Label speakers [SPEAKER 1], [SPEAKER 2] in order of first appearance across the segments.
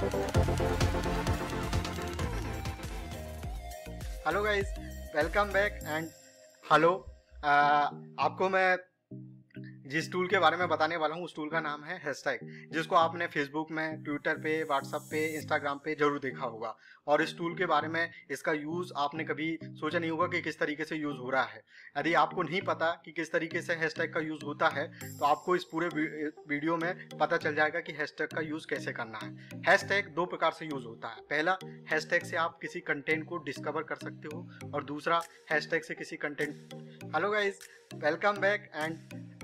[SPEAKER 1] Hello guys, welcome back and hello. आपको मैं जिस टूल के बारे में बताने वाला हूँ उस टूल का नाम है हैशटैग, जिसको आपने फेसबुक में, ट्विटर पे, व्हाट्सएप पे, इंस्टाग्राम पे जरूर देखा होगा। और इस टूल के बारे में, इसका यूज़ आपने कभी सोचा नहीं होगा कि किस तरीके से यूज़ हो रहा है। यदि आपको नहीं पता कि किस तरीके से हैशटैग का यूज़ होता है तो आपको इस पूरे वीडियो में पता चल जाएगा कि हैशटैग का यूज़ कैसे करना है। हैशटैग दो प्रकार से यूज़ होता है। पहला, हैशटैग से आप किसी कंटेंट को डिस्कवर कर सकते हो, और दूसरा, हैशटैग से किसी content. Hello guys, welcome back and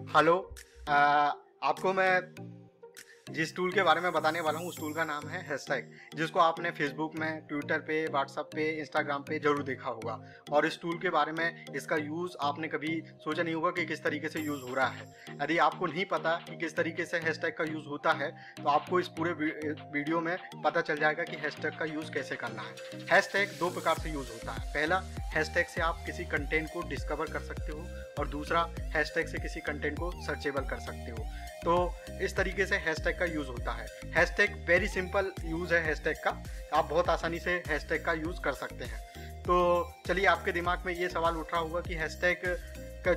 [SPEAKER 1] hello. आपको मैं जिस टूल के बारे में बताने वाला हूँ उस टूल का नाम है हैशटैग, जिसको आपने फेसबुक में, ट्विटर पे, व्हाट्सएप पे, इंस्टाग्राम पे जरूर देखा होगा। और इस टूल के बारे में, इसका यूज़ आपने कभी सोचा नहीं होगा कि किस तरीके से यूज़ हो रहा है। यदि आपको नहीं पता कि किस तरीके से हैशटैग का यूज़ होता है तो आपको इस पूरे वीडियो में पता चल जाएगा कि हैशटैग का यूज़ कैसे करना है। हैशटैग दो प्रकार से यूज़ होता है। पहला, हैशटैग से आप किसी कंटेंट को डिस्कवर कर सकते हो, और दूसरा, हैशटैग से किसी कंटेंट को सर्चेबल कर सकते हो। तो इस तरीके से हैशटैग का यूज़ होता है। हैशटैग वेरी सिंपल यूज़ है हैशटैग का, आप बहुत आसानी से हैशटैग का यूज़ कर सकते हैं। तो चलिए, आपके दिमाग में ये सवाल उठ रहा होगा कि हैशटैग का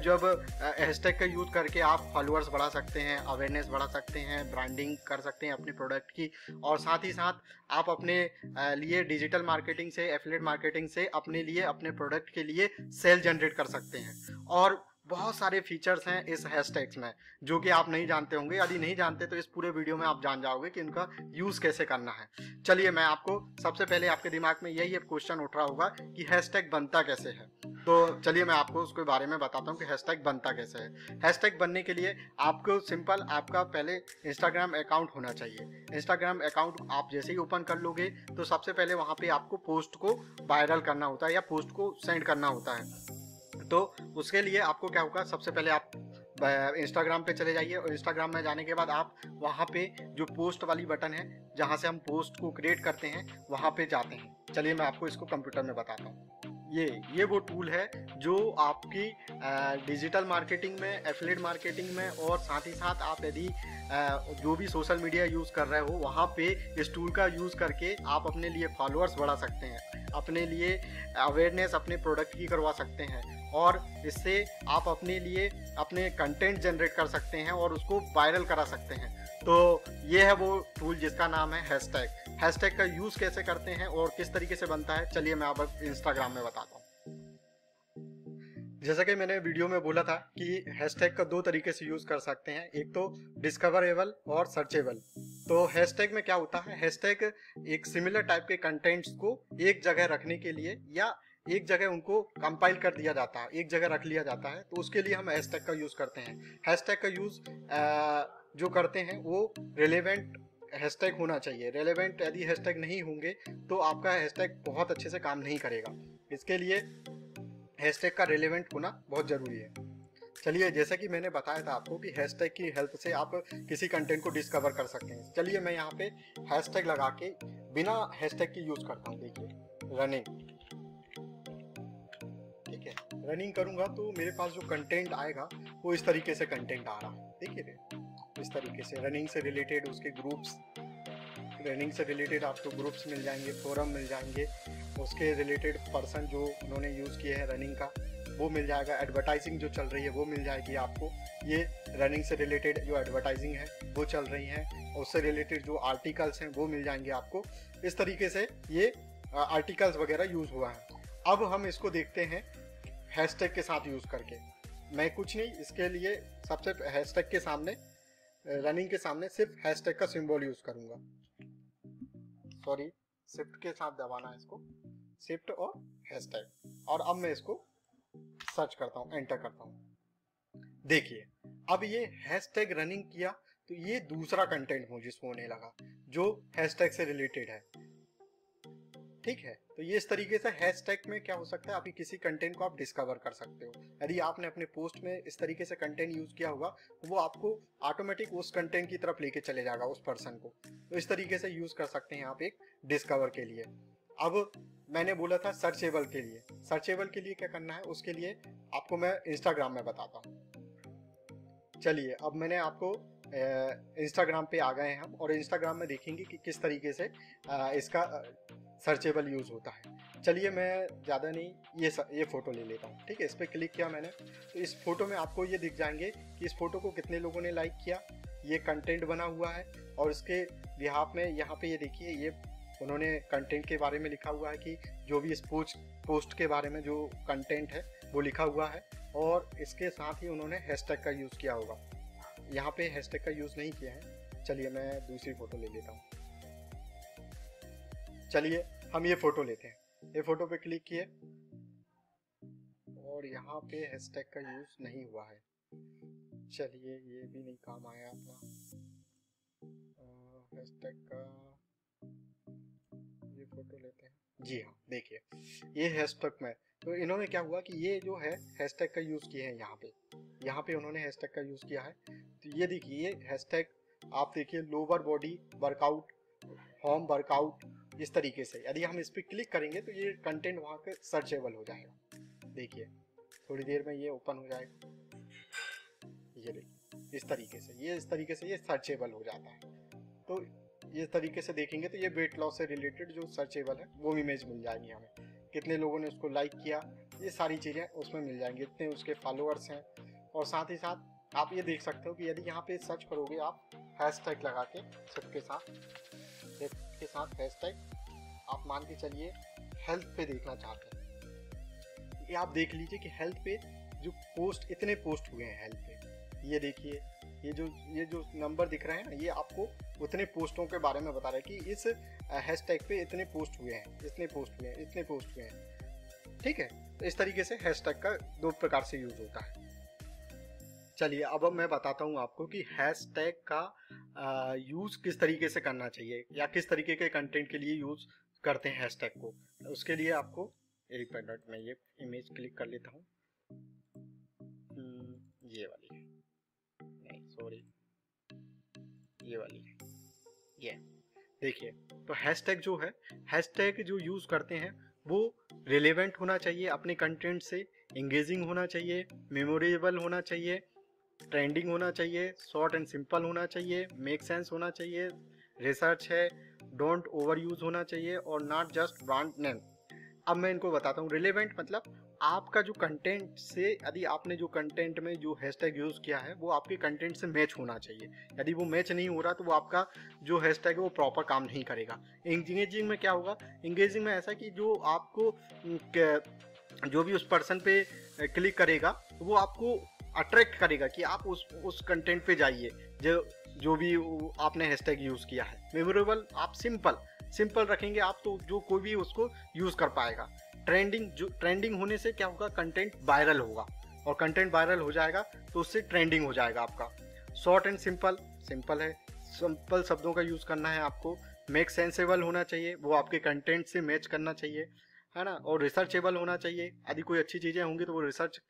[SPEAKER 1] हैशटैग का यूज़ करके आप फॉलोअर्स बढ़ा सकते हैं, अवेयरनेस बढ़ा सकते हैं, ब्रांडिंग कर सकते हैं अपने प्रोडक्ट की, और साथ ही साथ आप अपने लिए डिजिटल मार्केटिंग से, एफिलिएट मार्केटिंग से अपने लिए, अपने प्रोडक्ट के लिए सेल जनरेट कर सकते हैं। और बहुत सारे फीचर्स हैं इस हैशटैग्स में जो कि आप नहीं जानते होंगे। यदि नहीं जानते तो इस पूरे वीडियो में आप जान जाओगे कि इनका यूज़ कैसे करना है। चलिए, मैं आपको सबसे पहले, आपके दिमाग में यही एक क्वेश्चन उठ रहा होगा कि हैशटैग बनता कैसे है। तो चलिए, मैं आपको उसके बारे में बताता हूँ कि हैशटैग बनता कैसे है। हैशटैग बनने के लिए आपको सिंपल, आपका पहले इंस्टाग्राम अकाउंट होना चाहिए। इंस्टाग्राम अकाउंट आप जैसे ही ओपन कर लोगे तो सबसे पहले वहाँ पे आपको पोस्ट को वायरल करना होता है या पोस्ट को सेंड करना होता है। तो उसके लिए आपको क्या होगा, सबसे पहले आप इंस्टाग्राम पे चले जाइए, और इंस्टाग्राम में जाने के बाद आप वहाँ पे जो पोस्ट वाली बटन है, जहाँ से हम पोस्ट को क्रिएट करते हैं, वहाँ पे जाते हैं। चलिए, मैं आपको इसको कंप्यूटर में बताता हूँ। ये वो टूल है जो आपकी डिजिटल मार्केटिंग में, एफिलिएट मार्केटिंग में, और साथ ही साथ आप यदि जो भी सोशल मीडिया यूज़ कर रहे हो वहाँ पे इस टूल का यूज़ करके आप अपने लिए फॉलोअर्स बढ़ा सकते हैं, अपने लिए अवेयरनेस अपने प्रोडक्ट की करवा सकते हैं, और इससे आप अपने लिए अपने कंटेंट जनरेट कर सकते हैं और उसको वायरल करा सकते हैं। तो ये है वो टूल जिसका नाम है हैशटैग। हैशटैग का यूज़ कैसे करते हैं और किस तरीके से बनता है, चलिए मैं अब इंस्टाग्राम में बताता हूँ। जैसा कि मैंने वीडियो में बोला था कि हैशटैग का दो तरीके से यूज़ कर सकते हैं, एक तो डिस्कवरेबल और सर्चेबल। तो हैशटैग में क्या होता है, हैशटैग एक सिमिलर टाइप के कंटेंट्स को एक जगह रखने के लिए, या एक जगह उनको कंपाइल कर दिया जाता है, एक जगह रख लिया जाता है, तो उसके लिए हम हैशटैग का यूज़ करते हैं। हैशटैग का यूज़ जो करते हैं वो रेलेवेंट हैशटैग होना चाहिए। रेलेवेंट यदि हैशटैग नहीं होंगे तो आपका हैशटैग बहुत अच्छे से काम नहीं करेगा। इसके लिए हैशटैग का रेलेवेंट होना बहुत ज़रूरी है। चलिए, जैसा कि मैंने बताया था आपको कि हैशटैग की हेल्प से आप किसी कंटेंट को डिस्कवर कर सकते हैं। चलिए, मैं यहाँ पे हैशटैग लगा के बिना हैशटैग की यूज़ करता हूँ। देखिए, रनिंग, ठीक है, रनिंग करूँगा तो मेरे पास जो कंटेंट आएगा वो इस तरीके से कंटेंट आ रहा है। देखिए, इस तरीके से रनिंग से रिलेटेड उसके ग्रुप्स, रनिंग से रिलेटेड आपको ग्रुप्स मिल जाएंगे, फोरम मिल जाएंगे, उसके रिलेटेड पर्सन जो उन्होंने यूज़ किए हैं रनिंग का वो मिल जाएगा, एडवर्टाइजिंग जो चल रही है वो मिल जाएगी आपको। ये रनिंग से रिलेटेड जो एडवर्टाइजिंग है वो चल रही हैं, उससे रिलेटेड जो आर्टिकल्स हैं वो मिल जाएंगे आपको। इस तरीके से ये आर्टिकल्स वगैरह यूज़ हुआ है। अब हम इसको देखते हैं हैशटैग के साथ यूज़ करके। मैं कुछ नहीं, इसके लिए सबसे हैशटैग के सामने, रनिंग के सामने सिर्फ हैशटैग का सिंबल यूज़ करूँगा। सॉरी, शिफ्ट के साथ दबाना है इसको, शिफ्ट और हैशटैग, और अब मैं इसको सर्च करता हूँ, एंटर करता हूँ। देखिए, अब ये हैशटैग रनिंग किया तो ये दूसरा कंटेंट मुझे होने लगा जो हैशटैग से रिलेटेड है। ठीक है, तो ये इस तरीके से हैशटैग में क्या हो सकता है, अभी किसी कंटेंट को आप डिस्कवर कर सकते हो। यदि आपने अपने पोस्ट में इस तरीके से कंटेंट यूज किया होगा तो वो आपको ऑटोमेटिक उस कंटेंट की तरफ लेके चले जाएगा, उस पर्सन को। तो इस तरीके से यूज कर सकते हैं आप एक डिस्कवर के लिए। अब मैंने बोला था सर्चेबल के लिए, सर्चेबल के लिए क्या करना है उसके लिए आपको मैं इंस्टाग्राम में बताता हूँ। चलिए, अब मैंने आपको इंस्टाग्राम पे आ गए हैं हम, और इंस्टाग्राम में देखेंगे कि किस तरीके से इसका सर्चेबल यूज़ होता है। चलिए मैं ज़्यादा नहीं ये फ़ोटो ले लेता हूँ। ठीक है, इस पर क्लिक किया मैंने, तो इस फोटो में आपको ये दिख जाएंगे कि इस फोटो को कितने लोगों ने लाइक किया, ये कंटेंट बना हुआ है, और इसके बिहाफ में यहाँ पे ये देखिए, ये उन्होंने कंटेंट के बारे में लिखा हुआ है कि जो भी इस पोस्ट के बारे में जो कंटेंट है वो लिखा हुआ है, और इसके साथ ही उन्होंने हैशटैग का यूज़ किया होगा। यहाँ पे हैशटैग का यूज़ नहीं किया है। चलिए मैं दूसरी फ़ोटो ले लेता हूँ। चलिए हम ये फ़ोटो लेते हैं। ये फ़ोटो पे क्लिक किए, और यहाँ पे हैशटैग का यूज़ नहीं हुआ है। चलिए ये भी नहीं काम आया अपना हैशटैग का। ये फ़ोटो लेते हैं। जी हाँ, देखिए ये हैशटैग में, तो इन्होंने क्या हुआ कि ये जो है हैशटैग का यूज़ किए हैं यहाँ पे उन्होंने हैशटैग का यूज़ किया है। तो ये देखिए, ये हैशटैग आप देखिए, lower body workout, home workout, इस तरीके से यदि हम इस पर क्लिक करेंगे तो ये कंटेंट वहाँ पे सर्चेबल हो जाएगा। देखिए थोड़ी देर में ये ओपन हो जाएगा। ये देखिए इस तरीके से ये सर्चेबल हो जाता है। तो ये तरीके से देखेंगे तो ये वेट लॉस से रिलेटेड जो सर्चेबल है वो इमेज मिल जाएगी हमें, कितने लोगों ने उसको लाइक किया, ये सारी चीज़ें उसमें मिल जाएंगी, इतने उसके फॉलोअर्स हैं। और साथ ही साथ आप ये देख सकते हो कि यदि यहाँ पे सर्च करोगे आप हैशटैग लगा के, सबके साथ हैशटैग, आप मान के चलिए हेल्थ पे देखना चाहते हैं, ये आप देख लीजिए कि हेल्थ पे जो पोस्ट, इतने पोस्ट हुए हैं हेल्थ पे। ये देखिए ये जो नंबर दिख रहे हैं ना, ये आपको उतने पोस्टों के बारे में बता रहा है कि इस हैशटैग पे इतने पोस्ट हुए हैं, इतने पोस्ट हुए हैं। ठीक है, तो इस तरीके से हैशटैग का 2 प्रकार से यूज़ होता है। चलिए अब मैं बताता हूँ आपको कि हैशटैग का यूज़ किस तरीके से करना चाहिए, या किस तरीके के कंटेंट के लिए यूज़ करते हैं हैशटैग को। उसके लिए आपको एक मिनट में ये इमेज क्लिक कर लेता हूँ, ये वाली, नहीं सॉरी, ये वाली, ये देखिए। तो हैशटैग जो है, हैशटैग जो यूज़ करते हैं वो रिलेवेंट होना चाहिए, अपने कंटेंट से एंगेजिंग होना चाहिए, मेमोरेबल होना चाहिए, ट्रेंडिंग होना चाहिए, शॉर्ट एंड सिंपल होना चाहिए, मेक सेंस होना चाहिए, रिसर्च है, डोंट ओवर यूज होना चाहिए, और नॉट जस्ट ब्रांड नेम। अब मैं इनको बताता हूँ। रिलेवेंट मतलब आपका जो कंटेंट से, यदि आपने जो कंटेंट में जो हैशटैग यूज़ किया है वो आपके कंटेंट से मैच होना चाहिए। यदि वो मैच नहीं हो रहा तो वो आपका जो हैशटैग है वो प्रॉपर काम नहीं करेगा। एंगेजिंग में क्या होगा, एंगेजिंग में ऐसा कि जो आपको, जो भी उस पर्सन पे क्लिक करेगा वो आपको अट्रैक्ट करेगा कि आप उस कंटेंट पे जाइए जो भी आपने हैशटैग यूज़ किया है। मेमोरेबल, आप सिंपल रखेंगे आप तो जो कोई भी उसको यूज़ कर पाएगा। ट्रेंडिंग होने से क्या होगा, कंटेंट वायरल होगा, और कंटेंट वायरल हो जाएगा तो उससे ट्रेंडिंग हो जाएगा आपका। शॉर्ट एंड सिंपल है, सिंपल शब्दों का यूज़ करना है आपको। मेक सेंसेबल होना चाहिए, वो आपके कंटेंट से मैच करना चाहिए, है ना। और रिसर्चेबल होना चाहिए, यदि कोई अच्छी चीज़ें होंगी तो वो रिसर्च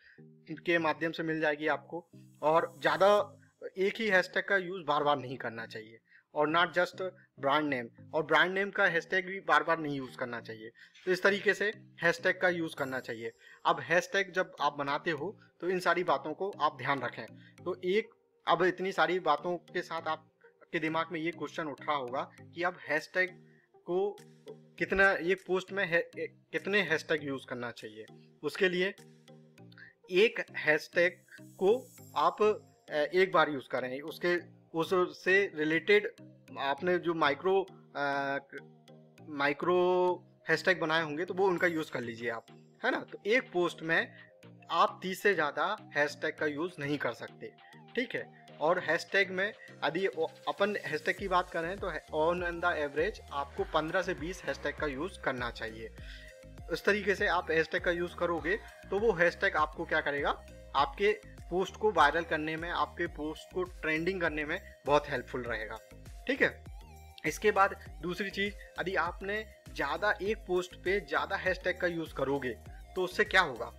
[SPEAKER 1] के माध्यम से मिल जाएगी आपको। और ज़्यादा एक ही हैशटैग का यूज़ बार बार नहीं करना चाहिए, और नॉट जस्ट ब्रांड नेम, और ब्रांड नेम का हैशटैग भी बार बार नहीं यूज़ करना चाहिए। तो इस तरीके से हैशटैग का यूज़ करना चाहिए। अब हैशटैग जब आप बनाते हो तो इन सारी बातों को आप ध्यान रखें। तो अब इतनी सारी बातों के साथ आपके दिमाग में ये क्वेश्चन उठ रहा होगा कि अब हैशटैग को कितना, एक पोस्ट में कितने हैशटैग यूज़ करना चाहिए। उसके लिए एक हैशटैग को आप एक बार यूज़ करें, उससे रिलेटेड आपने जो माइक्रो हैशटैग बनाए होंगे तो वो उनका यूज़ कर लीजिए आप, है ना। तो एक पोस्ट में आप 30 से ज़्यादा हैशटैग का यूज़ नहीं कर सकते, ठीक है। और हैशटैग में यदि अपन हैशटैग की बात करें तो ऑन द एवरेज आपको 15 से 20 हैशटैग का यूज़ करना चाहिए। इस तरीके से आप हैशटैग का यूज़ करोगे तो वो हैशटैग आपको क्या करेगा, आपके पोस्ट को वायरल करने में, आपके पोस्ट को ट्रेंडिंग करने में बहुत हेल्पफुल रहेगा, ठीक है। इसके बाद दूसरी चीज़, यदि आपने ज़्यादा एक पोस्ट पे ज़्यादा हैशटैग का यूज़ करोगे तो उससे क्या होगा,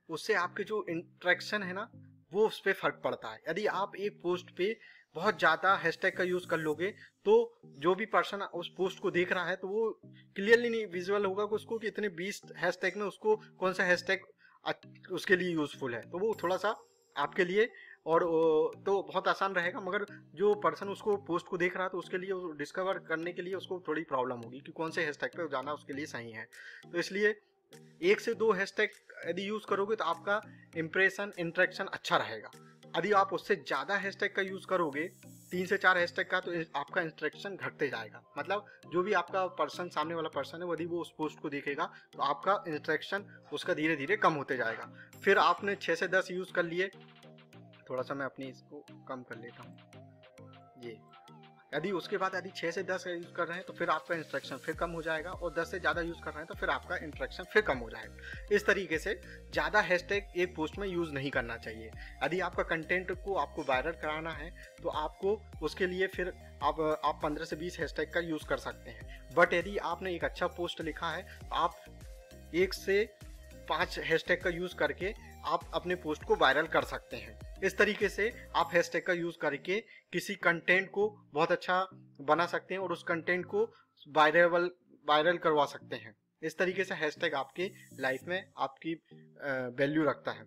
[SPEAKER 1] उससे आपके जो इंटरेक्शन है ना वो उस पर फर्क पड़ता है। यदि आप एक पोस्ट पे बहुत ज़्यादा हैशटैग का यूज़ कर लोगे तो जो भी पर्सन उस पोस्ट को देख रहा है तो वो क्लियरली नहीं विजुअल होगा कि उसको कि इतने 20 हैशटैग में उसको कौन सा हैशटैग उसके लिए यूज़फुल है, तो वो थोड़ा सा आपके लिए और तो बहुत आसान रहेगा, मगर जो पर्सन उसको पोस्ट को देख रहा है तो उसके लिए डिस्कवर करने के लिए उसको थोड़ी प्रॉब्लम होगी कि कौन से हैशटैग पे जाना उसके लिए सही है। तो इसलिए 1 से 2 हैशटैग यदि यूज़ करोगे तो आपका इंप्रेशन इंटरेक्शन अच्छा रहेगा। यदि आप उससे ज़्यादा हैशटैग का यूज़ करोगे, 3 से 4 हैशटैग का, तो आपका इंटरेक्शन घटते जाएगा। मतलब जो भी आपका पर्सन, सामने वाला पर्सन है, यदि वो उस पोस्ट को देखेगा तो आपका इंटरेक्शन उसका धीरे धीरे कम होते जाएगा। फिर आपने 6 से 10 यूज़ कर लिए, थोड़ा सा मैं अपनी इसको कम कर लेता हूँ ये। यदि उसके बाद यदि 6 से 10 यूज़ कर रहे हैं तो फिर आपका इंस्ट्रक्शन फिर कम हो जाएगा, और 10 से ज़्यादा यूज़ कर रहे हैं तो फिर आपका इंस्ट्रक्शन फिर कम हो जाएगा। इस तरीके से ज़्यादा हैशटैग एक पोस्ट में यूज़ नहीं करना चाहिए। यदि आपका कंटेंट को आपको वायरल कराना है तो आपको उसके लिए फिर आप 15 से 20 हैशटैग का यूज़ कर सकते हैं। बट यदि आपने एक अच्छा पोस्ट लिखा है तो आप 1 से 5 हैशटैग का यूज़ करके आप अपने पोस्ट को वायरल कर सकते हैं। इस तरीके से आप हैशटैग का यूज़ करके किसी कंटेंट को बहुत अच्छा बना सकते हैं और उस कंटेंट को वायरल करवा सकते हैं। इस तरीके से हैशटैग आपके लाइफ में आपकी वैल्यू रखता है।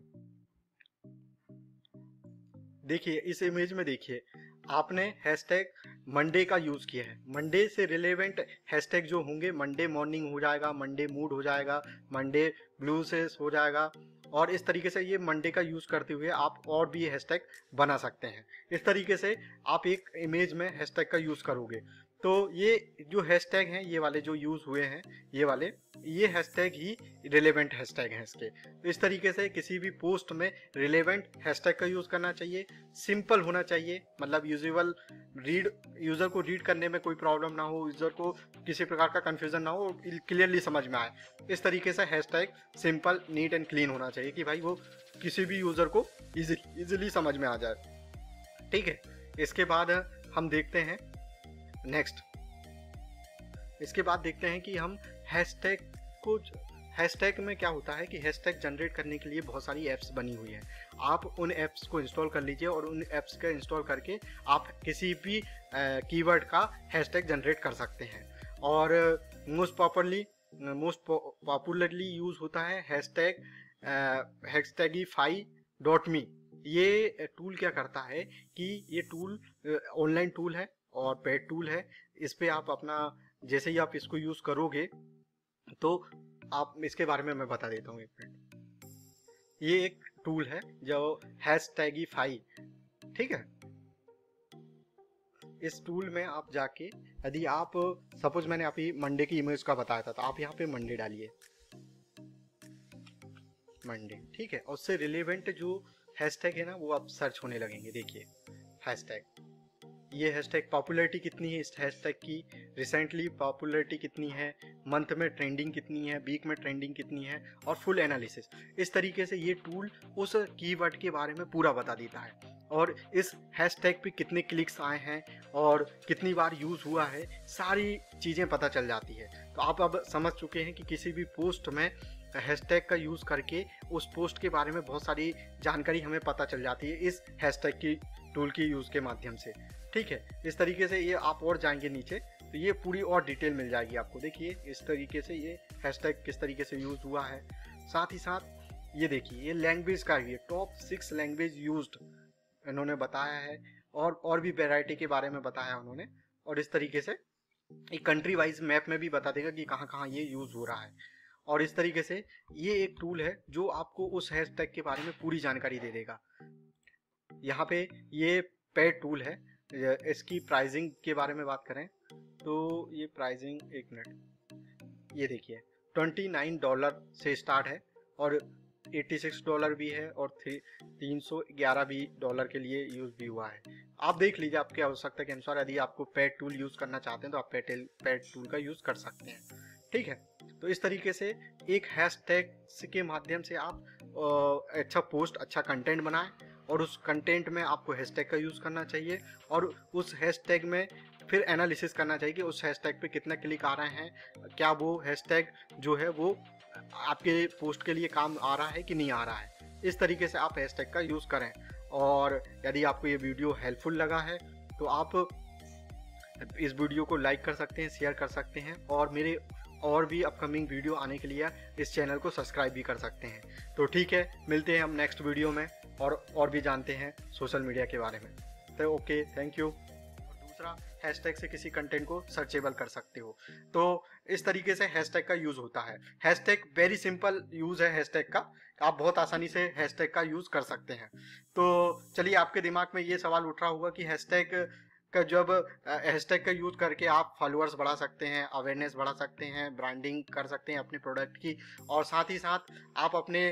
[SPEAKER 1] देखिए इस इमेज में, देखिए आपने हैशटैग मंडे का यूज़ किया है। मंडे से रिलेवेंट हैशटैग जो होंगे, मंडे मॉर्निंग हो जाएगा, मंडे मूड हो जाएगा, मंडे ब्लू से हो जाएगा, और इस तरीके से ये मंडे का यूज़ करते हुए आप और भी हैशटैग बना सकते हैं। इस तरीके से आप एक इमेज में हैशटैग का यूज़ करोगे तो ये जो हैशटैग हैं, ये वाले जो यूज़ हुए हैं, ये हैशटैग ही रिलेवेंट हैशटैग हैं इसके। तो इस तरीके से किसी भी पोस्ट में रिलेवेंट हैशटैग का यूज़ करना चाहिए, सिंपल होना चाहिए, मतलब यूज़र को रीड करने में कोई प्रॉब्लम ना हो, यूज़र को किसी प्रकार का कन्फ्यूज़न ना हो, क्लियरली समझ में आए। इस तरीके से hashtag simple, neat and clean होना चाहिए कि भाई वो किसी भी यूज़र को ईजिली समझ में आ जाए। ठीक है, इसके बाद हम देखते हैं नेक्स्ट। इसके बाद देखते हैं कि हम हैशटैग में क्या होता है कि हैशटैग जनरेट करने के लिए बहुत सारी ऐप्स बनी हुई हैं। आप उन ऐप्स को इंस्टॉल कर लीजिए और उन ऐप्स का इंस्टॉल करके आप किसी भी कीवर्ड का हैशटैग जनरेट कर सकते हैं। और मोस्ट पॉपुलरली यूज़ होता है hashtagify.me। ये टूल क्या करता है कि ये टूल ऑनलाइन टूल है और पेड टूल है। इस पे आप अपना, जैसे ही आप इसको यूज़ करोगे तो आप इसके बारे में मैं बता देता हूँ एक मिनट। ये एक टूल है जो hashtagify, ठीक है। इस टूल में आप जाके, यदि आप सपोज मैंने अभी मंडे की इमेज का बताया था, तो आप यहाँ पे मंडे डालिए, मंडे, ठीक है, और उससे रिलेवेंट जो हैशटैग है ना वो आप सर्च होने लगेंगे। देखिए हैशटैग, ये हैशटैग पॉपुलैरिटी कितनी है इस हैशटैग की, रिसेंटली पॉपुलैरिटी कितनी है, मंथ में ट्रेंडिंग कितनी है, वीक में ट्रेंडिंग कितनी है, और फुल एनालिसिस। इस तरीके से ये टूल उस कीवर्ड के बारे में पूरा बता देता है, और इस हैशटैग पे कितने क्लिक्स आए हैं और कितनी बार यूज़ हुआ है, सारी चीज़ें पता चल जाती है। तो आप अब समझ चुके हैं कि किसी भी पोस्ट में हैशटैग का यूज़ करके उस पोस्ट के बारे में बहुत सारी जानकारी हमें पता चल जाती है इस हैशटैग की टूल की यूज़ के माध्यम से। ठीक है, इस तरीके से ये आप और जाएंगे नीचे तो ये पूरी और डिटेल मिल जाएगी आपको। देखिए इस तरीके से ये हैशटैग किस तरीके से यूज़ हुआ है। साथ ही साथ ये देखिए, ये लैंग्वेज का भी है, टॉप 6 लैंग्वेज यूज्ड इन्होंने बताया है, और भी वैरायटी के बारे में बताया उन्होंने। और इस तरीके से एक कंट्री वाइज मैप में भी बता देगा कि कहाँ कहाँ ये यूज़ हो रहा है। और इस तरीके से ये एक टूल है जो आपको उस हैशटैग के बारे में पूरी जानकारी दे देगा। यहाँ पे ये पेड टूल है। इसकी प्राइसिंग के बारे में बात करें तो ये प्राइसिंग, एक मिनट, ये देखिए $29 से स्टार्ट है, और $86 भी है, और $311 भी डॉलर के लिए यूज़ भी हुआ है। आप देख लीजिए आपकी आवश्यकता के अनुसार, यदि आपको पेड टूल यूज़ करना चाहते हैं तो आप पेड टूल का यूज़ कर सकते हैं। ठीक है, तो इस तरीके से एक हैशटैग के माध्यम से आप अच्छा पोस्ट, अच्छा कंटेंट बनाएं, और उस कंटेंट में आपको हैशटैग का यूज़ करना चाहिए, और उस हैशटैग में फिर एनालिसिस करना चाहिए कि उस हैशटैग पे कितना क्लिक आ रहे हैं, क्या वो हैशटैग जो है वो आपके पोस्ट के लिए काम आ रहा है कि नहीं आ रहा है। इस तरीके से आप हैशटैग का यूज़ करें। और यदि आपको ये वीडियो हेल्पफुल लगा है तो आप इस वीडियो को लाइक कर सकते हैं, शेयर कर सकते हैं, और मेरे और भी अपकमिंग वीडियो आने के लिए इस चैनल को सब्सक्राइब भी कर सकते हैं। तो ठीक है, मिलते हैं हम नेक्स्ट वीडियो में और भी जानते हैं सोशल मीडिया के बारे में। तो ओके, थैंक यू। दूसरा, हैशटैग से किसी कंटेंट को सर्चेबल कर सकते हो। तो इस तरीके से हैशटैग का यूज़ होता है। हैशटैग वेरी सिंपल यूज़ है हैशटैग का, आप बहुत आसानी से हैशटैग का यूज़ कर सकते हैं। तो चलिए, आपके दिमाग में ये सवाल उठ रहा होगा कि हैशटैग का यूज़ करके आप फॉलोअर्स बढ़ा सकते हैं, अवेयरनेस बढ़ा सकते हैं, ब्रांडिंग कर सकते हैं अपने प्रोडक्ट की, और साथ ही साथ आप अपने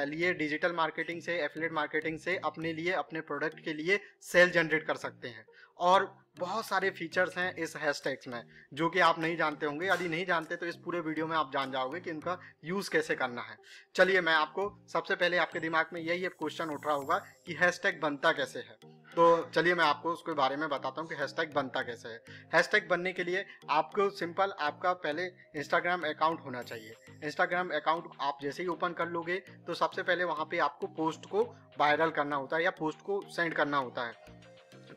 [SPEAKER 1] लिए डिजिटल मार्केटिंग से, एफिलिएट मार्केटिंग से अपने लिए, अपने प्रोडक्ट के लिए सेल जनरेट कर सकते हैं। और बहुत सारे फीचर्स हैं इस हैशटैग्स में जो कि आप नहीं जानते होंगे। यदि नहीं जानते तो इस पूरे वीडियो में आप जान जाओगे कि इनका यूज़ कैसे करना है। चलिए, मैं आपको सबसे पहले, आपके दिमाग में यही एक क्वेश्चन उठ रहा होगा कि हैशटैग बनता कैसे है। तो चलिए, मैं आपको उसके बारे में बताता हूँ कि हैशटैग बनता कैसे है। हैशटैग बनने के लिए आपको सिंपल, आपका पहले इंस्टाग्राम अकाउंट होना चाहिए। इंस्टाग्राम अकाउंट आप जैसे ही ओपन कर लोगे तो सबसे पहले वहाँ पे आपको पोस्ट को वायरल करना होता है या पोस्ट को सेंड करना होता है।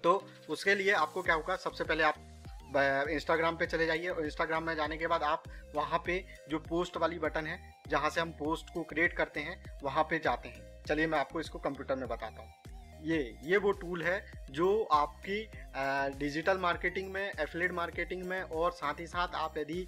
[SPEAKER 1] तो उसके लिए आपको क्या होगा, सबसे पहले आप इंस्टाग्राम पे चले जाइए, और इंस्टाग्राम में जाने के बाद आप वहाँ पे जो पोस्ट वाली बटन है, जहाँ से हम पोस्ट को क्रिएट करते हैं, वहाँ पे जाते हैं। चलिए, मैं आपको इसको कंप्यूटर में बताता हूँ। ये वो टूल है जो आपकी डिजिटल मार्केटिंग में, एफिलिएट मार्केटिंग में, और साथ ही साथ आप यदि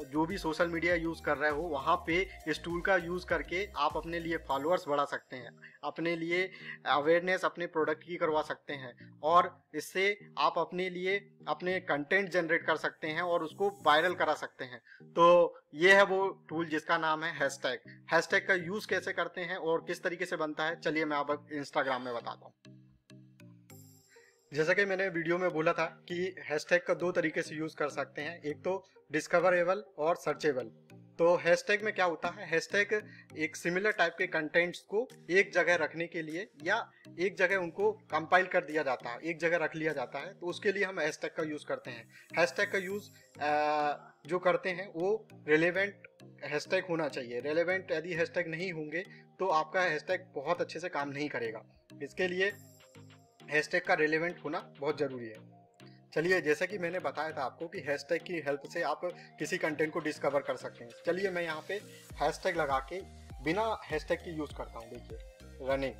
[SPEAKER 1] जो भी सोशल मीडिया यूज़ कर रहे हो वहाँ पे इस टूल का यूज़ करके आप अपने लिए फॉलोअर्स बढ़ा सकते हैं, अपने लिए अवेयरनेस अपने प्रोडक्ट की करवा सकते हैं, और इससे आप अपने लिए अपने कंटेंट जनरेट कर सकते हैं और उसको वायरल करा सकते हैं। तो ये है वो टूल जिसका नाम है हैशटैग। हैशटैग का यूज़ कैसे करते हैं और किस तरीके से बनता है, चलिए मैं अब इंस्टाग्राम में बताता हूँ। जैसा कि मैंने वीडियो में बोला था कि हैशटैग का दो तरीके से यूज़ कर सकते हैं, एक तो डिस्कवरेबल और सर्चेबल। तो हैशटैग में क्या होता है, हैशटैग एक सिमिलर टाइप के कंटेंट्स को एक जगह रखने के लिए, या एक जगह उनको कंपाइल कर दिया जाता है, एक जगह रख लिया जाता है, तो उसके लिए हम हैशटैग का यूज़ करते हैं। हैशटैग का यूज़ जो करते हैं वो रेलेवेंट हैशटैग होना चाहिए। रेलेवेंट यदि हैशटैग नहीं होंगे तो आपका हैशटैग बहुत अच्छे से काम नहीं करेगा। इसके लिए हैशटैग का रेलेवेंट होना बहुत ज़रूरी है। चलिए, जैसा कि मैंने बताया था आपको कि हैशटैग की हेल्प से आप किसी कंटेंट को डिस्कवर कर सकते हैं। चलिए, मैं यहाँ पे हैशटैग लगा के बिना हैशटैग की यूज़ करता हूँ। देखिए, रनिंग,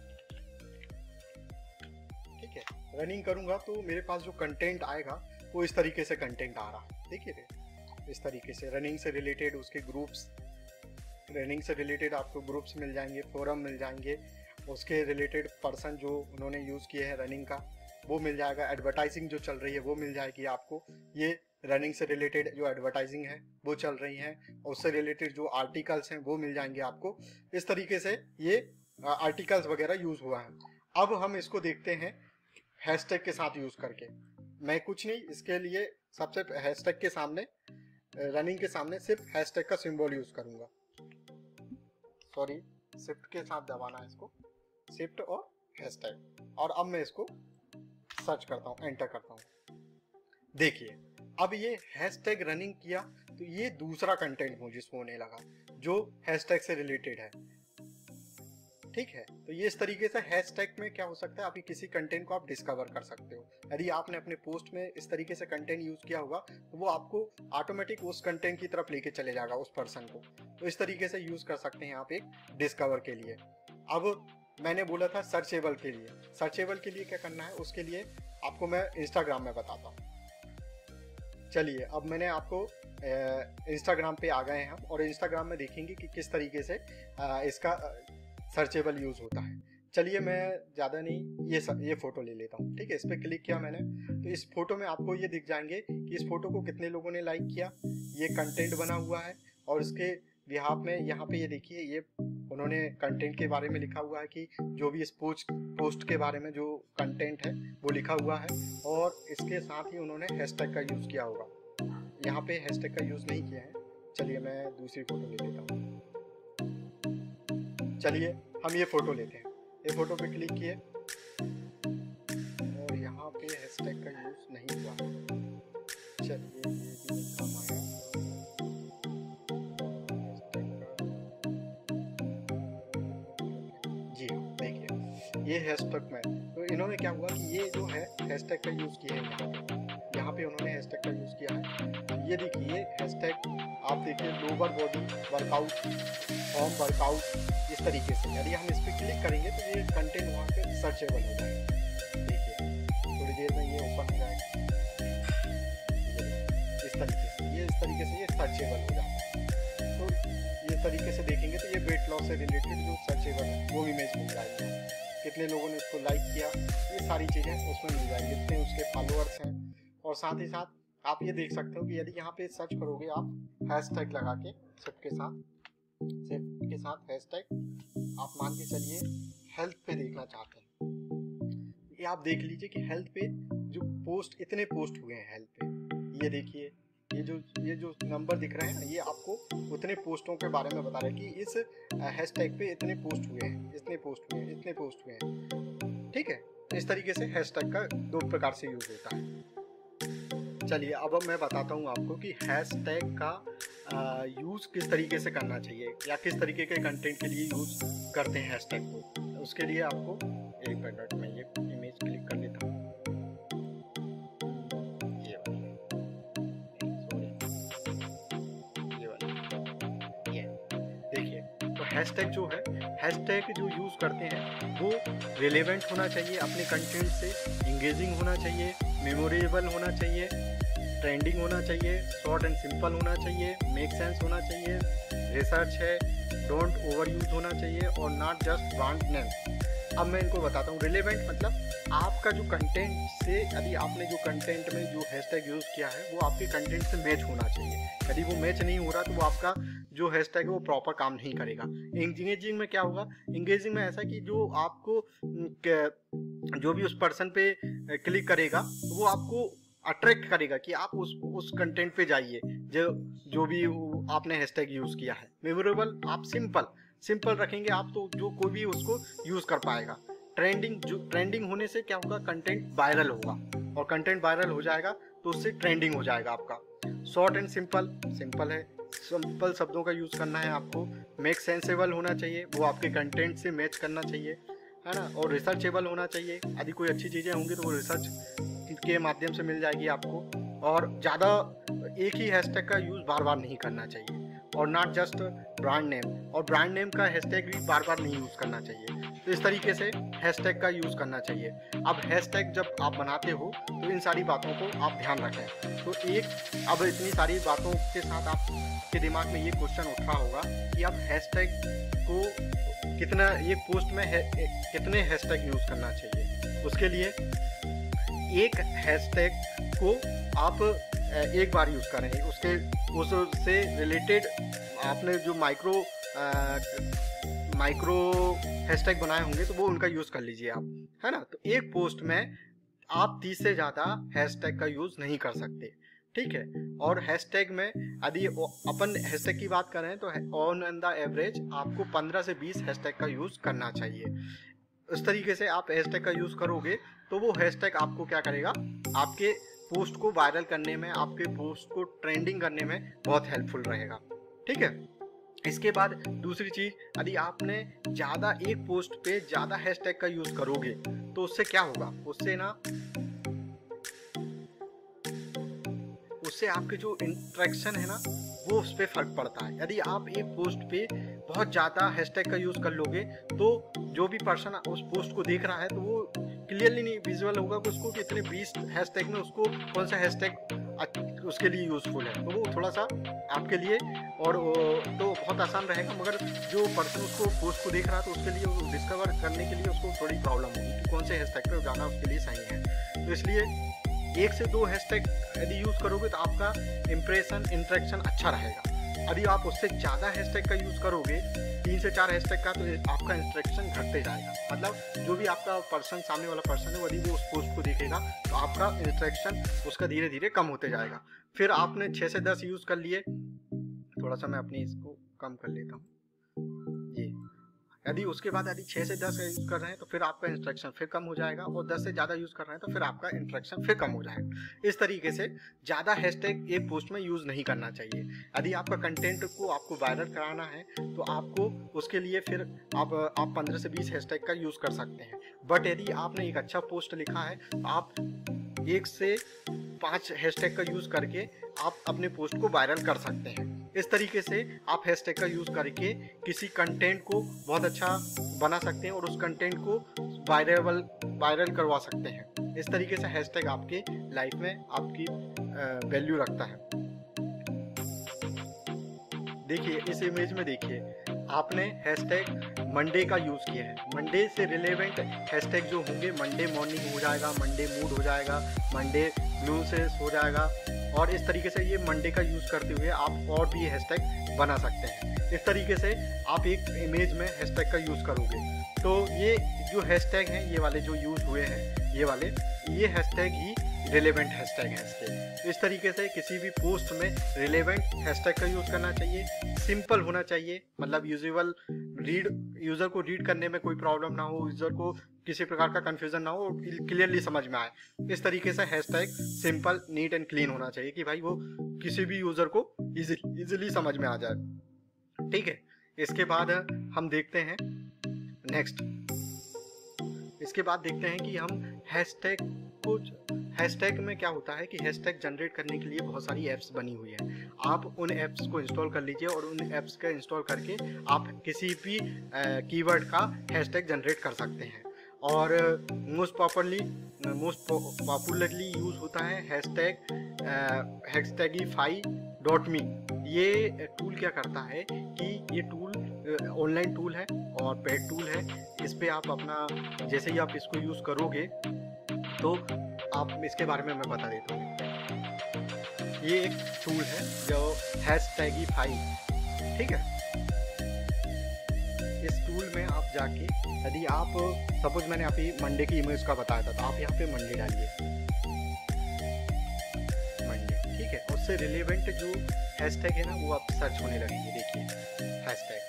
[SPEAKER 1] ठीक है, रनिंग करूँगा तो मेरे पास जो कंटेंट आएगा वो इस तरीके से कंटेंट आ रहा है। देखिए, इस तरीके से रनिंग से रिलेटेड उसके ग्रुप्स, रनिंग से रिलेटेड आपको ग्रुप्स मिल जाएंगे, फोरम मिल जाएंगे, उसके रिलेटेड पर्सन जो उन्होंने यूज़ किए हैं रनिंग का वो मिल जाएगा, एडवर्टाइजिंग जो चल रही है वो मिल जाएगी आपको। ये रनिंग से रिलेटेड जो एडवर्टाइजिंग है वो चल रही हैं, उससे रिलेटेड जो आर्टिकल्स हैं वो मिल जाएंगे आपको। इस तरीके से ये आर्टिकल्स वगैरह यूज़ हुआ है। अब हम इसको देखते हैं हैशटैग के साथ यूज़ करके। मैं कुछ नहीं, इसके लिए सबसे हैशटैग के सामने, रनिंग के सामने सिर्फ हैशटैग का सिंबल यूज़ करूँगा। सॉरी, शिफ्ट के साथ दबाना है इसको, शिफ्ट और हैशटैग, और अब मैं इसको सर्च करता हूँ, एंटर करता हूँ। देखिए, अब ये हैशटैग रनिंग किया तो ये दूसरा कंटेंट मुझे होने लगा जो हैशटैग से रिलेटेड है। ठीक है, तो ये इस तरीके से हैशटैग में क्या हो सकता है, अभी किसी कंटेंट को आप डिस्कवर कर सकते हो। यदि आपने अपने पोस्ट में इस तरीके से कंटेंट यूज किया होगा तो वो आपको ऑटोमेटिक उस कंटेंट की तरफ लेके चले जाएगा, उस पर्सन को। तो इस तरीके से यूज कर सकते हैं आप एक डिस्कवर के लिए। अब मैंने बोला था सर्चेबल के लिए, सर्चेबल के लिए क्या करना है उसके लिए आपको मैं इंस्टाग्राम में बताता हूँ। चलिए, अब मैंने आपको इंस्टाग्राम पे आ गए हैं हम, और इंस्टाग्राम में देखेंगे कि किस तरीके से इसका सर्चेबल यूज़ होता है। चलिए, मैं ज़्यादा नहीं, ये फ़ोटो ले लेता हूँ। ठीक है, इस पर क्लिक किया मैंने तो इस फोटो में आपको ये दिख जाएंगे कि इस फोटो को कितने लोगों ने लाइक किया, ये कंटेंट बना हुआ है, और इसके बिहाफ में यहाँ पे ये देखिए, ये उन्होंने कंटेंट के बारे में लिखा हुआ है कि जो भी इस पोस्ट के बारे में जो कंटेंट है वो लिखा हुआ है, और इसके साथ ही उन्होंने हैशटैग का यूज़ किया होगा। यहाँ पे हैशटैग का यूज़ नहीं किया है। चलिए, मैं दूसरी फोटो ले लेता हूँ। चलिए, हम ये फोटो लेते हैं। ये फोटो पे क्लिक किए और यहाँ पे हैशटैग का यूज़ नहीं हुआ। चलिए, ये भी काम आया। जी हाँ, देखिए, ये हैशटैग में, तो इन्होंने क्या हुआ कि ये जो है हैशटैग का यूज़ किया है यहाँ पे उन्होंने हैशटैग का यूज़ किया है। ये देखिए ये हैशटैग आप देखिए lower body workout, home workout, इस तरीके से यदि हम इस पर क्लिक करेंगे तो ये कंटेंट वहाँ पे सर्चेबल हो जाएगा। देखिए थोड़ी देर में ये ओपन हो जाएगा, इस तरीके से ये सर्चेबल हो जाता है। तो ये तरीके से देखेंगे तो ये वेट लॉस से रिलेटेड जो सर्चेबल है वो इमेज मिल जाएगी, कितने लोगों ने उसको लाइक किया, ये सारी चीज़ें उसमें मिल जाएंगी, कितने उसके फॉलोअर्स हैं। और साथ ही साथ आप ये देख सकते हो कि यदि यहाँ पे सर्च करोगे आप हैशटैग लगा के सिर्फ के साथ हैशटैग, आप मान के चलिए हेल्थ पे देखना चाहते हैं, ये आप देख लीजिए कि हेल्थ पे जो पोस्ट, इतने पोस्ट हुए हैं हेल्थ पे, ये देखिए ये जो नंबर दिख रहे हैं ये आपको उतने पोस्टों के बारे में बता रहे हैं कि इस हैशटैग पे इतने पोस्ट हुए हैं, इतने पोस्ट हुए हैं। ठीक है, इस तरीके से हैशटैग का दो प्रकार से यूज होता है। चलिए अब मैं बताता हूँ आपको कि हैशटैग का यूज़ किस तरीके से करना चाहिए या किस तरीके के कंटेंट के लिए यूज़ करते हैं हैशटैग को। उसके लिए आपको एक मिनट में ये इमेज क्लिक कर लेता हूँ, देखिए तो हैशटैग जो है, हैशटैग जो यूज़ करते हैं वो रिलेवेंट होना चाहिए, अपने कंटेंट से इंगेजिंग होना चाहिए, मेमोरेबल होना चाहिए, ट्रेंडिंग होना चाहिए, शॉर्ट एंड सिंपल होना चाहिए, मेक सेंस होना चाहिए, रिसर्च है, डोंट ओवर यूज होना चाहिए और नॉट जस्ट ब्रांड नेम। अब मैं इनको बताता हूँ। रिलेवेंट मतलब आपका जो कंटेंट से, यदि आपने जो कंटेंट में जो हैशटैग यूज़ किया है वो आपके कंटेंट से मैच होना चाहिए। यदि वो मैच नहीं हो रहा तो वो आपका जो हैशटैग है वो प्रॉपर काम नहीं करेगा। इंगेजिंग में क्या होगा, इंगेजिंग में ऐसा कि जो आपको जो भी उस पर्सन पे क्लिक करेगा वो आपको अट्रैक्ट करेगा कि आप उस कंटेंट पे जाइए जो भी आपने हैशटैग यूज़ किया है। मेमोरेबल आप सिंपल रखेंगे आप तो जो कोई भी उसको यूज़ कर पाएगा। ट्रेंडिंग होने से क्या होगा, कंटेंट वायरल होगा और कंटेंट वायरल हो जाएगा तो उससे ट्रेंडिंग हो जाएगा आपका। शॉर्ट एंड सिंपल है, सिंपल शब्दों का यूज़ करना है आपको। मेक सेंसेबल होना चाहिए, वो आपके कंटेंट से मैच करना चाहिए, है ना। और रिसर्चेबल होना चाहिए, यदि कोई अच्छी चीज़ें होंगी तो वो रिसर्च के माध्यम से मिल जाएगी आपको। और ज़्यादा एक ही हैशटैग का यूज़ बार बार नहीं करना चाहिए। और नॉट जस्ट ब्रांड नेम, और ब्रांड नेम का हैशटैग भी बार बार नहीं यूज़ करना चाहिए। तो इस तरीके से हैशटैग का यूज़ करना चाहिए। अब हैशटैग जब आप बनाते हो तो इन सारी बातों को आप ध्यान रखें। तो अब इतनी सारी बातों के साथ आपके दिमाग में ये क्वेश्चन उठ रहा होगा कि आप हैशटैग को कितना, एक पोस्ट में कितने हैशटैग यूज़ करना चाहिए। उसके लिए एक हैशटैग को आप एक बार यूज़ करें, उससे रिलेटेड आपने जो माइक्रो हैशटैग बनाए होंगे तो वो उनका यूज़ कर लीजिए आप, है ना। तो एक पोस्ट में आप 30 से ज़्यादा हैशटैग का यूज़ नहीं कर सकते, ठीक है। और हैशटैग में यदि अपन हैशटैग की बात करें तो ऑन द एवरेज आपको 15 से 20 हैशटैग का यूज़ करना चाहिए। इस तरीके से आप हैशटैग का यूज़ करोगे तो वो हैशटैग आपको क्या करेगा, आपके पोस्ट को वायरल करने में, आपके पोस्ट को ट्रेंडिंग करने में बहुत हेल्पफुल रहेगा, ठीक है। इसके बाद दूसरी चीज़, यदि आपने ज़्यादा एक पोस्ट पे ज़्यादा हैशटैग का यूज़ करोगे तो उससे क्या होगा, उससे आपके जो इंटरेक्शन है ना वो उस पर फर्क पड़ता है। यदि आप एक पोस्ट पे बहुत ज़्यादा हैशटैग का यूज़ कर लोगे तो जो भी पर्सन उस पोस्ट को देख रहा है तो वो क्लियरली नहीं विजुअल होगा कि उसको कितने 20 हैशटैग में उसको कौन सा हैशटैग उसके लिए यूज़फुल है। तो वो थोड़ा सा आपके लिए और तो बहुत आसान रहेगा, मगर जो पर्सन उसको पोस्ट को देख रहा है तो उसके लिए डिस्कवर करने के लिए उसको थोड़ी प्रॉब्लम होगी कि कौन से हैशटैग पे जाना उसके लिए सही है। तो इसलिए 1 से 2 हैशटैग यदि यूज़ करोगे तो आपका इंटरेक्शन अच्छा रहेगा। यदि आप उससे ज़्यादा हैशटैग का यूज़ करोगे, 3 से 4 हैशटैग का, तो आपका इंटरेक्शन घटते जाएगा। मतलब जो भी आपका पर्सन, सामने वाला पर्सन है, यदि वो उस पोस्ट को देखेगा तो आपका इंटरेक्शन उसका धीरे धीरे कम होते जाएगा। फिर आपने 6 से 10 यूज़ कर लिए, थोड़ा सा मैं अपनी इसको कम कर लेता हूँ। ये यदि उसके बाद यदि 6 से 10 यूज़ कर रहे हैं तो फिर आपका इंस्ट्रक्शन फिर कम हो जाएगा, और 10 से ज़्यादा यूज़ कर रहे हैं तो फिर आपका इंस्ट्रक्शन फिर कम हो जाएगा। इस तरीके से ज़्यादा हैशटैग एक पोस्ट में यूज़ नहीं करना चाहिए। यदि आपका कंटेंट को आपको वायरल कराना है तो आपको उसके लिए फिर आप 15 से 20 हैशटैग का यूज़ कर सकते हैं। बट यदि आपने एक अच्छा पोस्ट लिखा है तो आप 1 से 5 हैशटैग का यूज़ करके आप अपने पोस्ट को वायरल कर सकते हैं। इस तरीके से आप हैशटैग का यूज़ करके किसी कंटेंट को बहुत अच्छा बना सकते हैं और उस कंटेंट को वायरल करवा सकते हैं। इस तरीके से हैशटैग आपके लाइफ में आपकी वैल्यू रखता है। देखिए इस इमेज में देखिए, आपने हैशटैग मंडे का यूज़ किया है। मंडे से रिलेवेंट हैशटैग जो होंगे, मंडे मॉर्निंग हो जाएगा, मंडे मूड हो जाएगा, मंडे ब्लू से हो जाएगा, और इस तरीके से ये मंडे का यूज़ करते हुए आप और भी हैशटैग बना सकते हैं। इस तरीके से आप एक इमेज में हैशटैग का यूज़ करोगे तो ये जो हैशटैग हैं, ये वाले जो यूज़ हुए हैं, ये हैशटैग ही रिलेवेंट हैशटैग हैं इसके। इस तरीके से किसी भी पोस्ट में रिलेवेंट हैशटैग का यूज़ करना चाहिए। सिंपल होना चाहिए, मतलब यूज़र को रीड करने में कोई प्रॉब्लम ना हो, यूज़र को किसी प्रकार का कन्फ्यूज़न ना हो, क्लियरली समझ में आए। इस तरीके से hashtag simple, neat and clean होना चाहिए कि भाई वो किसी भी यूज़र को इजीली समझ में आ जाए। ठीक है, इसके बाद हम देखते हैं नेक्स्ट। इसके बाद देखते हैं कि हम हैशटैग में क्या होता है कि हैशटैग जनरेट करने के लिए बहुत सारी ऐप्स बनी हुई है। आप उन ऐप्स को इंस्टॉल कर लीजिए और उन ऐप्स का इंस्टॉल करके आप किसी भी कीवर्ड का हैशटैग जनरेट कर सकते हैं। और मोस्ट पॉपुलरली यूज़ होता है hashtagify.me। ये टूल क्या करता है कि ये टूल ऑनलाइन टूल है और पेड टूल है। इस पे आप अपना, जैसे ही आप इसको यूज़ करोगे तो आप इसके बारे में मैं बता देता हूँ। ये एक टूल है जो hashtagify, ठीक है। इस टूल में आप जाके, यदि आप सपोज मैंने अभी मंडे की इमेज का बताया था, तो आप यहाँ पे मंडे डालिए, मंडे, ठीक है। उससे रिलेवेंट जो हैशटैग है ना वो आप सर्च होने लगेंगे। देखिए हैशटैग,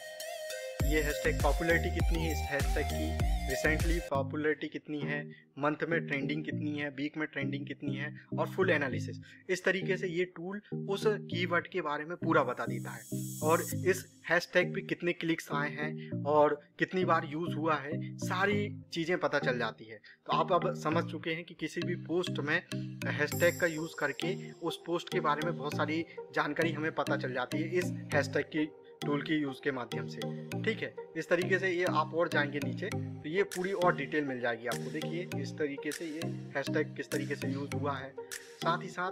[SPEAKER 1] ये हैशटैग पॉपुलैरिटी कितनी है इस हैशटैग की, रिसेंटली पॉपुलैरिटी कितनी है, मंथ में ट्रेंडिंग कितनी है, वीक में ट्रेंडिंग कितनी है, और फुल एनालिसिस। इस तरीके से ये टूल उस कीवर्ड के बारे में पूरा बता देता है और इस हैशटैग पे कितने क्लिक्स आए हैं और कितनी बार यूज़ हुआ है, सारी चीज़ें पता चल जाती है। तो आप अब समझ चुके हैं कि किसी भी पोस्ट में हैशटैग का यूज़ करके उस पोस्ट के बारे में बहुत सारी जानकारी हमें पता चल जाती है इस हैशटैग की टूल की यूज़ के माध्यम से। ठीक है, इस तरीके से ये आप और जाएंगे नीचे तो ये पूरी और डिटेल मिल जाएगी आपको। देखिए इस तरीके से ये हैशटैग किस तरीके से यूज़ हुआ है। साथ ही साथ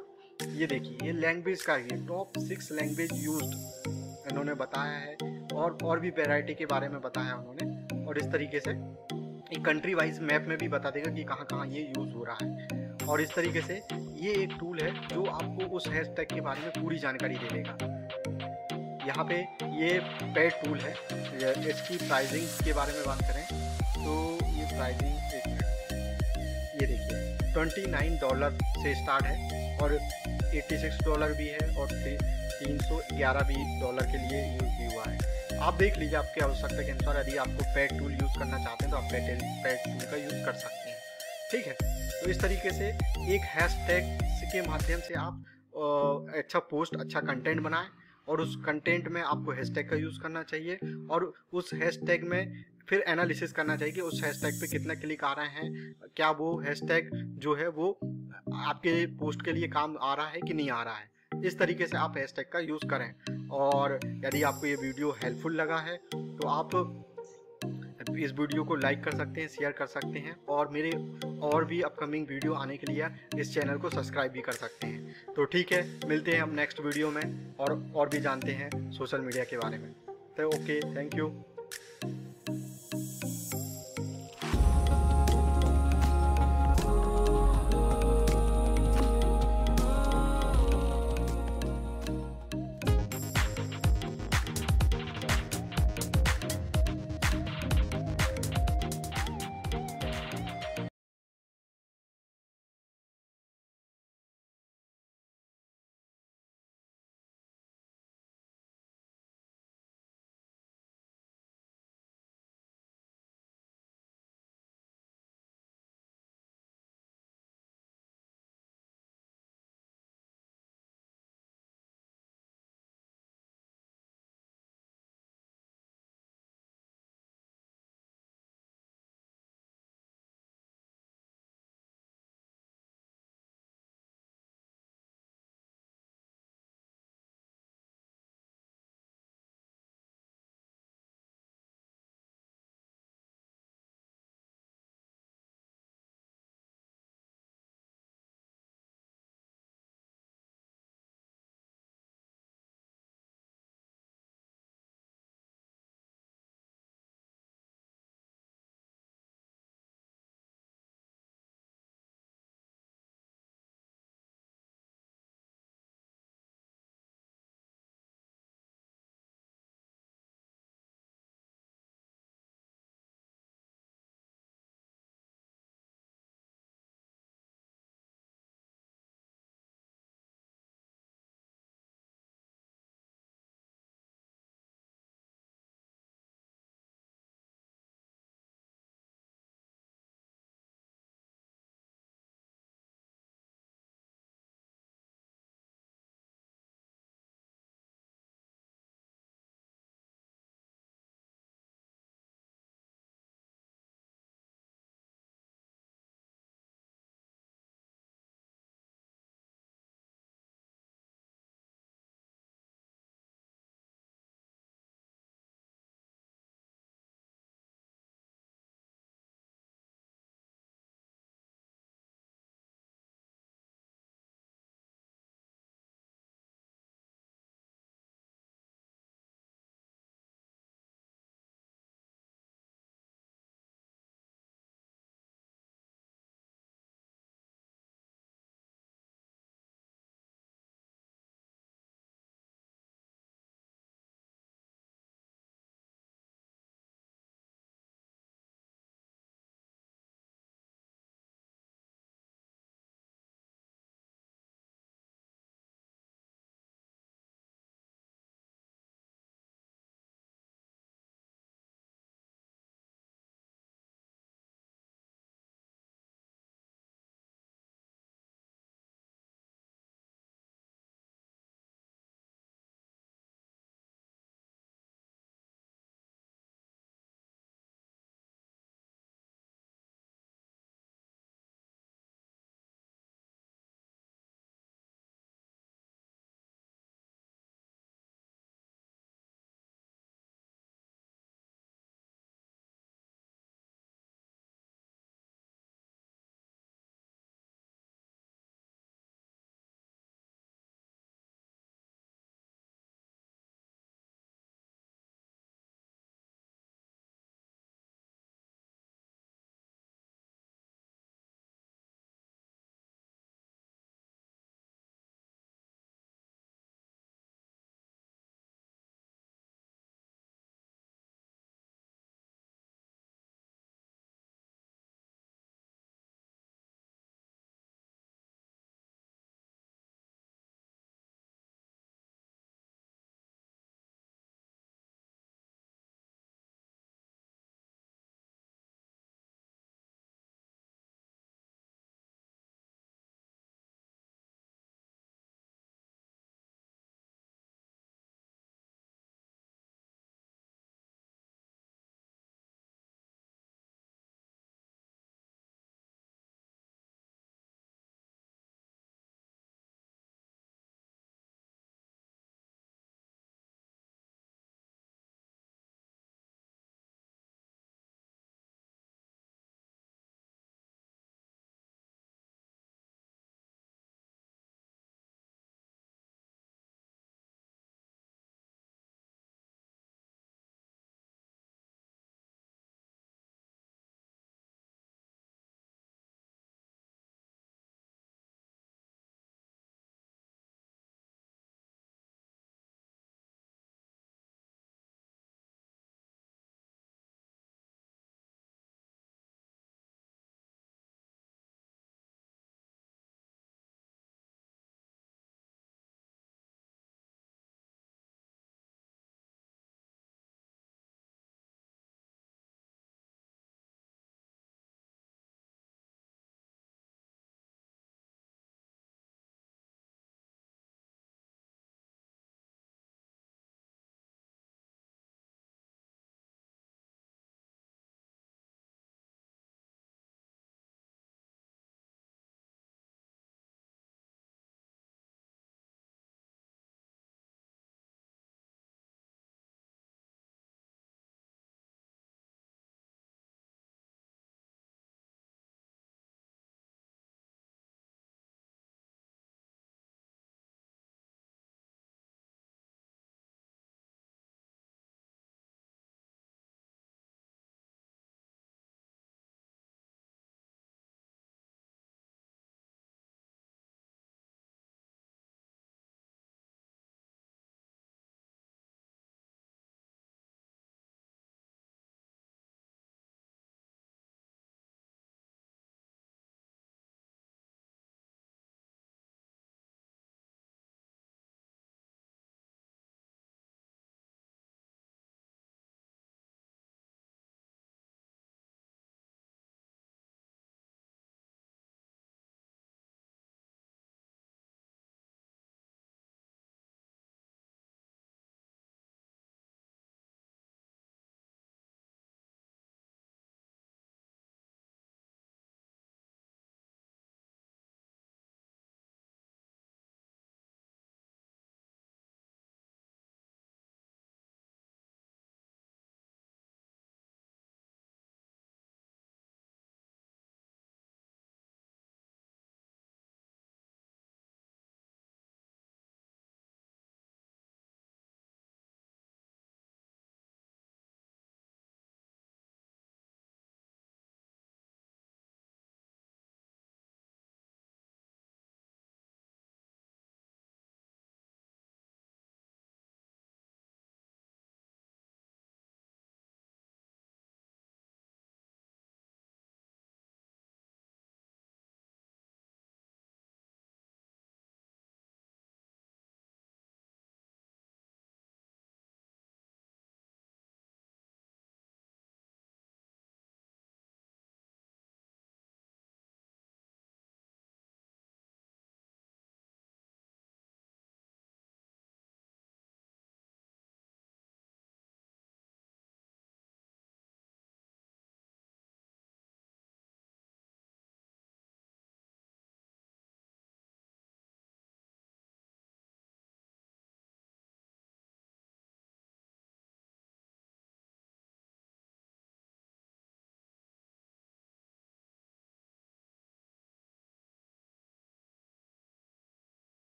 [SPEAKER 1] ये देखिए, ये लैंग्वेज का ही टॉप 6 लैंग्वेज यूज्ड इन्होंने बताया है, और भी वैरायटी के बारे में बताया उन्होंने। और इस तरीके से एक कंट्री वाइज मैप में भी बता देगा कि कहाँ कहाँ ये यूज़ हो रहा है। और इस तरीके से ये एक टूल है जो आपको उस हैशटैग के बारे में पूरी जानकारी दे देगा। यहाँ पे ये पेड टूल है। इसकी प्राइसिंग के बारे में बात करें तो ये प्राइसिंग, एक मिनट, ये देखिए $29 से स्टार्ट है और $86 भी है और $311 भी डॉलर के लिए यूज़ भी हुआ है। आप देख लीजिए आपकी आवश्यकता के अनुसार, यदि आपको पेड टूल यूज़ करना चाहते हैं तो आप पेड टूल का यूज़ कर सकते हैं। ठीक है, तो इस तरीके से एक हैशटैग के माध्यम से आप अच्छा पोस्ट, अच्छा कंटेंट बनाएं और उस कंटेंट में आपको हैशटैग का यूज़ करना चाहिए और उस हैशटैग में फिर एनालिसिस करना चाहिए कि उस हैशटैग पे कितना क्लिक आ रहे हैं, क्या वो हैशटैग जो है वो आपके पोस्ट के लिए काम आ रहा है कि नहीं आ रहा है। इस तरीके से आप हैशटैग का यूज़ करें। और यदि आपको ये वीडियो हेल्पफुल लगा है तो आप इस वीडियो को लाइक कर सकते हैं, शेयर कर सकते हैं और मेरे और भी अपकमिंग वीडियो आने के लिए इस चैनल को सब्सक्राइब भी कर सकते हैं। तो ठीक है, मिलते हैं हम नेक्स्ट वीडियो में और भी जानते हैं सोशल मीडिया के बारे में। तो ओके, थैंक यू।